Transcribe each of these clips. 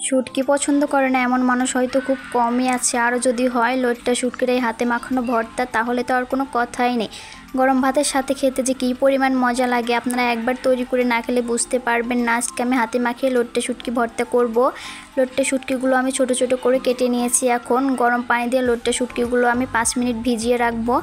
শুটকি পছন্দ করে না এমন মানুষ হয়তো খুব কমই আছে। আরও যদি হয় লইট্টা শুটকির এই হাতে মাখানো ভর্তা, তাহলে তো আর কোনো কথাই নেই। গরম ভাতের সাথে খেতে যে কী পরিমাণ মজা লাগে, আপনারা একবার তৈরি করে না খেলে বুঝতে পারবেন না। আজকে আমি হাতে মাখিয়ে লইট্টা শুটকি ভর্তা করব। লইট্টা শুটকিগুলো আমি ছোট ছোট করে কেটে নিয়েছি। এখন গরম পানি দিয়ে লইট্টা শুটকিগুলো আমি 5 মিনিট ভিজিয়ে রাখবো।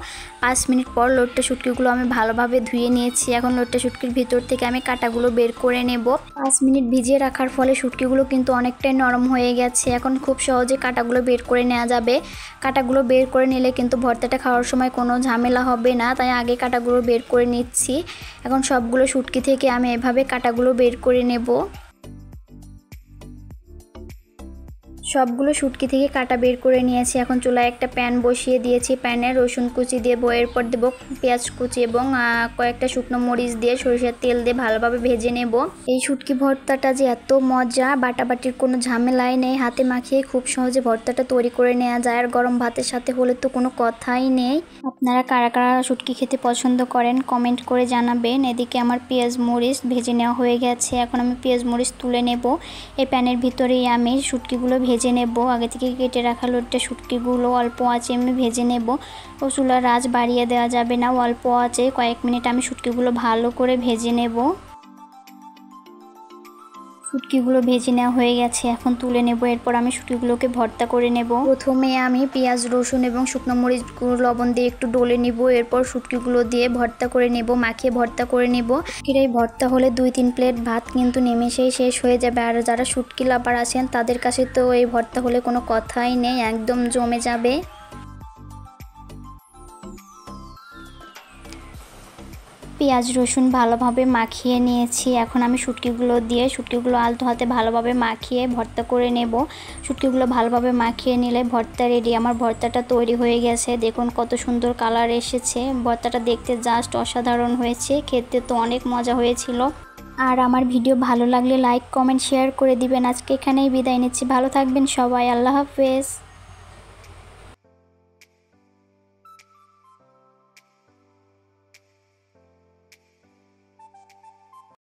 5 মিনিট পর লইট্টা শুটকিগুলো আমি ভালোভাবে ধুয়ে নিয়েছি। এখন লইট্টা শুটকির ভিতর থেকে আমি কাঁটাগুলো বের করে নেব। 5 মিনিট ভিজিয়ে রাখার ফলে শুটকিগুলো কিন্তু অনেকটাই নরম হয়ে গেছে। এখন খুব সহজে কাঁটাগুলো বের করে নেওয়া যাবে। কাঁটাগুলো বের করে নিলে কিন্তু ভর্তাটা খাওয়ার সময় কোনো ঝামেলা হবে না, তাই আগে কাঁটাগুলো বের করে নিচ্ছি। এখন সবগুলো শুটকি থেকে আমি এভাবে কাঁটাগুলো বের করে নেব। সবগুলো শুটকি থেকে কাটা বের করে নিয়েছি। এখন চুলায় একটা প্যান বসিয়ে দিয়েছি। প্যানে রসুন কুচি দেব, এরপর দেব পেঁয়াজ কুচি এবং কয়েকটা শুকনো মরিচ দিয়ে সরিষার তেল দিয়ে ভালোভাবে ভেজে নেব। এই শুটকি ভর্তাটা যে এত মজা, বাটাবাটির কোনো ঝামেলাই নেই, হাতে মাখিয়ে খুব সহজে ভর্তাটা তৈরি করে নেওয়া যায়। আর গরম ভাতের সাথে হলে তো কোনো কথাই নেই। আপনারা কারা কারা শুটকি খেতে পছন্দ করেন কমেন্ট করে জানাবেন। এদিকে আমার পেঁয়াজ মরিচ ভেজে নেওয়া হয়ে গেছে। এখন আমি পেঁয়াজ মরিচ তুলে নেব। এই প্যানের ভিতরেই আমি শুটকিগুলো ভেজে নেব। আগে থেকে কেটে রাখা লইট্টা শুটকিগুলো অল্প আঁচে আমি ভেজে নেব। ও চুলার আঁচ বাড়িয়ে দেওয়া যাবে না, অল্প আঁচে কয়েক মিনিট আমি শুটকিগুলো ভালো করে ভেজে নেব। শুটকিগুলো ভেজে নেওয়া হয়ে গেছে, এখন তুলে নেব। এরপর আমি শুটকিগুলোকে ভর্তা করে নেব। প্রথমে আমি পেঁয়াজ রসুন এবং শুকনো মরিচগুলো লবণ দিয়ে একটু ডলে নিব। এরপর শুটকিগুলো দিয়ে ভর্তা করে নেব, মাখিয়ে ভর্তা করে নেব। এই ভর্তা হলে 2-3 প্লেট ভাত কিন্তু নিমেষেই শেষ হয়ে যাবে। আর যারা শুটকি লাভার আছেন তাদের কাছে তো এই ভর্তা হলে কোনো কথাই নেই, একদম জমে যাবে। পেঁয়াজ রসুন ভালোভাবে মাখিয়ে নিয়েছি। এখন আমি শুটকিগুলো আলতো হাতে ভালোভাবে মাখিয়ে ভর্তা করে নেব। শুটকিগুলো ভালোভাবে মাখিয়ে নিলে ভর্তা রেডি। আমার ভর্তাটা তৈরি হয়ে গেছে, দেখুন কত সুন্দর কালার এসেছে। ভর্তাটা দেখতে জাস্ট অসাধারণ হয়েছে, খেতে তো অনেক মজা হয়েছিল। আর আমার ভিডিও ভালো লাগলে লাইক কমেন্ট শেয়ার করে দিবেন। আজকে এখানেই বিদায় নিচ্ছি, ভালো থাকবেন সবাই, আল্লাহ হাফেজ।